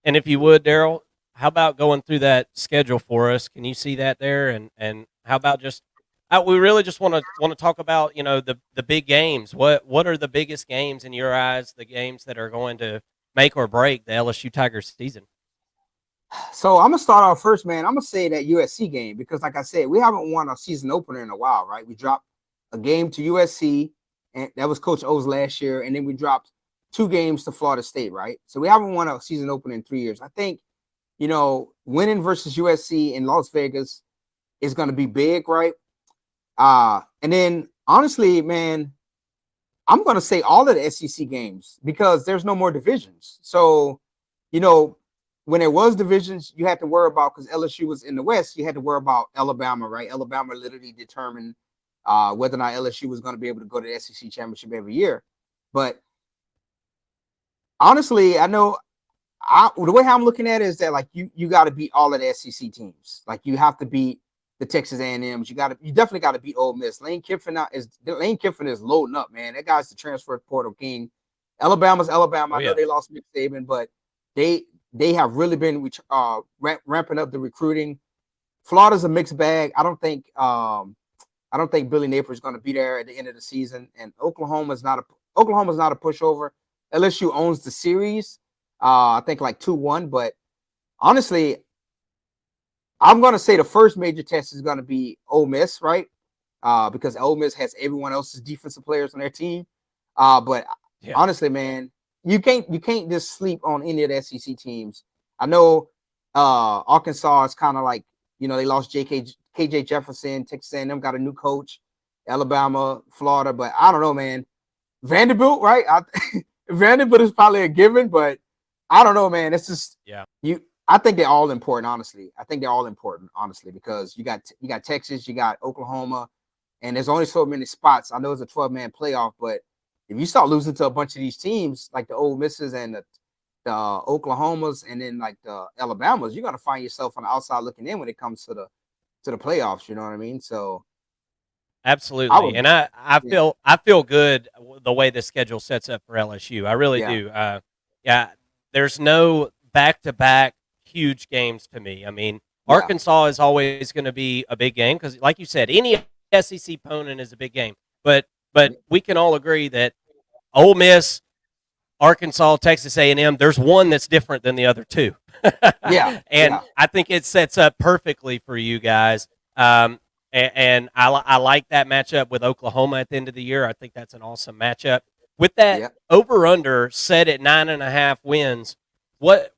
And if you would, Darrell, how about going through that schedule for us? Can you see that there? And how about just we really just want to talk about the big games. What are the biggest games in your eyes? The games that are going to make or break the LSU Tigers season. So I'm gonna start off first, man. I'm gonna say that USC game because, like I said, we haven't won a season opener in a while, right? We dropped a game to USC, and that was Coach O's last year, and then we dropped 2 games to Florida State, right? So we haven't won a season opener in 3 years. I think, winning versus USC in Las Vegas is gonna be big, right? And then honestly, man, I'm gonna say all of the SEC games because there's no more divisions. So, you know, when there was divisions, you had to worry about because LSU was in the West. You had to worry about Alabama, right? Alabama literally determined whether or not LSU was going to be able to go to the SEC championship every year. But honestly, I know the way I'm looking at it is that like you got to beat all of the SEC teams. Like you have to beat the Texas A&Ms. You definitely got to beat Ole Miss. Lane Kiffin is loading up, man. That guy's the transfer portal king. Alabama's Alabama. Oh I know yeah, they lost Nick Saban, but they have really been ramping up the recruiting. Florida's a mixed bag. I don't think Billy Napier is going to be there at the end of the season. And Oklahoma's not a pushover. LSU owns the series. I think like 2-1. But honestly, I'm going to say the first major test is going to be Ole Miss, right? Because Ole Miss has everyone else's defensive players on their team. But yeah. honestly, man, you can't just sleep on any of the SEC teams. I know Arkansas is kind of like, they lost KJ Jefferson, Texas A&M got a new coach, Alabama, Florida, but I don't know, man. Vanderbilt, right? Vanderbilt is probably a given, but I don't know, man. It's just Yeah. I think they're all important, honestly. I think they're all important, honestly, because you got Texas, you got Oklahoma, and there's only so many spots. I know it's a 12-man playoff, but if you start losing to a bunch of these teams, like the Ole Misses and the Oklahomas, and then like the Alabamas, you're gonna find yourself on the outside looking in when it comes to the playoffs. You know what I mean? So I Absolutely, would, and I yeah, feel I feel good the way the schedule sets up for LSU. I really yeah, do. Yeah, there's no back-to-back huge games to me. I mean, yeah, Arkansas is always going to be a big game because, like you said, any SEC opponent is a big game. But we can all agree that Ole Miss, Arkansas, Texas A&M, there's one that's different than the other two, yeah, and yeah, I think it sets up perfectly for you guys. And I like that matchup with Oklahoma at the end of the year. I think that's an awesome matchup. With that yeah. over under set at 9.5 wins, what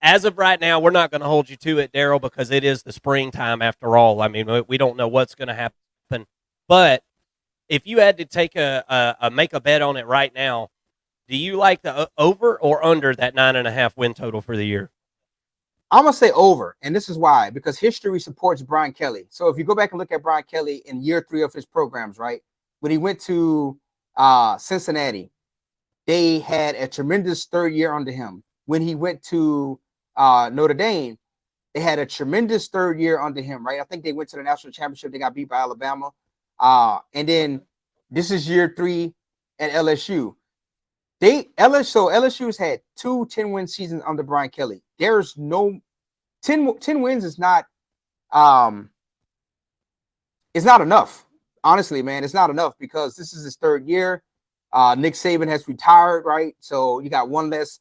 as of right now, we're not going to hold you to it, Darrell, because it is the springtime after all. I mean, we don't know what's going to happen. But if you had to take a make a bet on it right now, do you like the over or under that 9.5 win total for the year? I'm gonna say over, and this is why because history supports Brian Kelly. So if you go back and look at Brian Kelly in year 3 of his programs, right, when he went to Cincinnati, they had a tremendous third year under him. When he went to Notre Dame, they had a tremendous third year under him, right? I think they went to the national championship. They got beat by Alabama. And then this is year 3 at LSU. LSU's had 2 10-win seasons under Brian Kelly. There's no 10 wins is not it's not enough. Honestly, man, it's not enough because this is his third year. Nick Saban has retired, right? So you got one less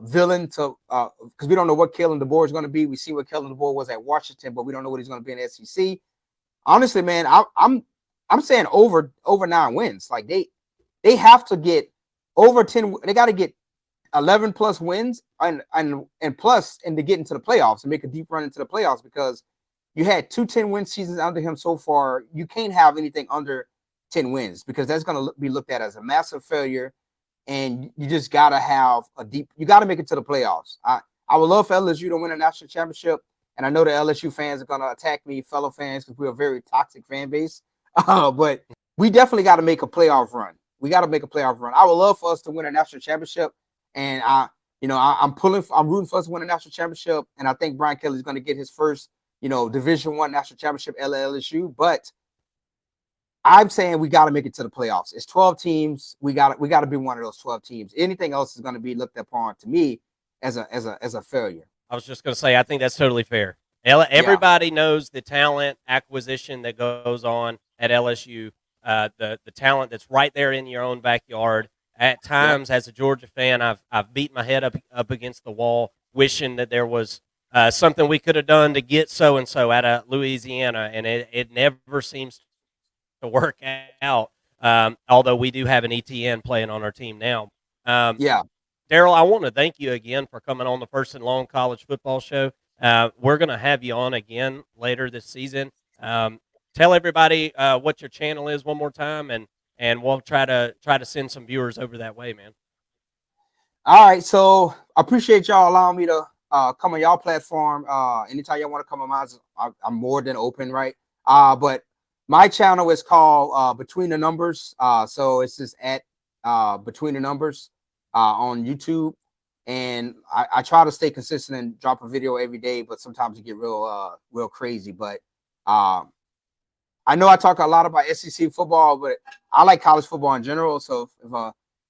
villain to because we don't know what Kalen DeBoer is going to be. We see what Kalen DeBoer was at Washington, but we don't know what he's going to be in the SEC. Honestly, man, I'm saying over 9 wins. Like they have to get over 10. They got to get 11 plus wins and plus and to get into the playoffs and make a deep run into the playoffs because you had 2 10-win seasons under him so far. You can't have anything under 10 wins because that's going to be looked at as a massive failure. And you just got to have you got to make it to the playoffs. I would love for LSU to win a national championship. And I know the LSU fans are going to attack me, fellow fans, because we're a very toxic fan base. But we definitely got to make a playoff run. We got to make a playoff run. I would love for us to win a national championship. And I'm rooting for us to win a national championship. And I think Brian Kelly's going to get his first, Division I national championship at LSU. But I'm saying we got to make it to the playoffs. It's 12 teams. We got to be one of those 12 teams. Anything else is going to be looked upon to me as a failure. I was just going to say, I think that's totally fair. Yeah, Everybody knows the talent acquisition that goes on at LSU, the talent that's right there in your own backyard. At yep. times, as a Georgia fan, I've beat my head up against the wall, wishing that there was something we could have done to get so and so out of Louisiana, and it never seems to work out. Although we do have an ETN playing on our team now. Um, Yeah. Darrell, I want to thank you again for coming on the First and Long College Football Show. We're going to have you on again later this season. Tell everybody what your channel is one more time, and we'll try to send some viewers over that way, man. All right. So I appreciate y'all allowing me to come on y'all platform. Anytime y'all want to come on mine, I'm more than open, right? But my channel is called Between the Numbers. So it's just at Between the Numbers on YouTube. And I try to stay consistent and drop a video every day, but sometimes it get real crazy. But I know I talk a lot about SEC football, but I like college football in general. So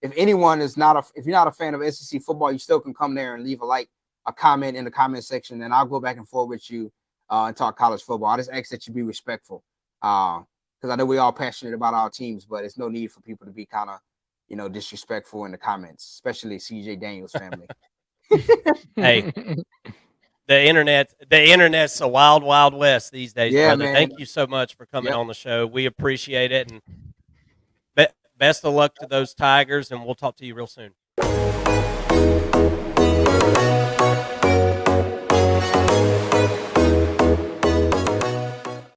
if anyone is if you're not a fan of SEC football, you still can come there and leave a comment in the comment section, and I'll go back and forth with you and talk college football. I just ask that you be respectful, because I know we're all passionate about our teams, but it's no need for people to be kind of, disrespectful in the comments, especially CJ Daniels family. Hey, the internet's a wild, wild west these days, Yeah, brother. man. Thank you so much for coming Yep. on the show. We appreciate it, and best of luck to those Tigers, and we'll talk to you real soon.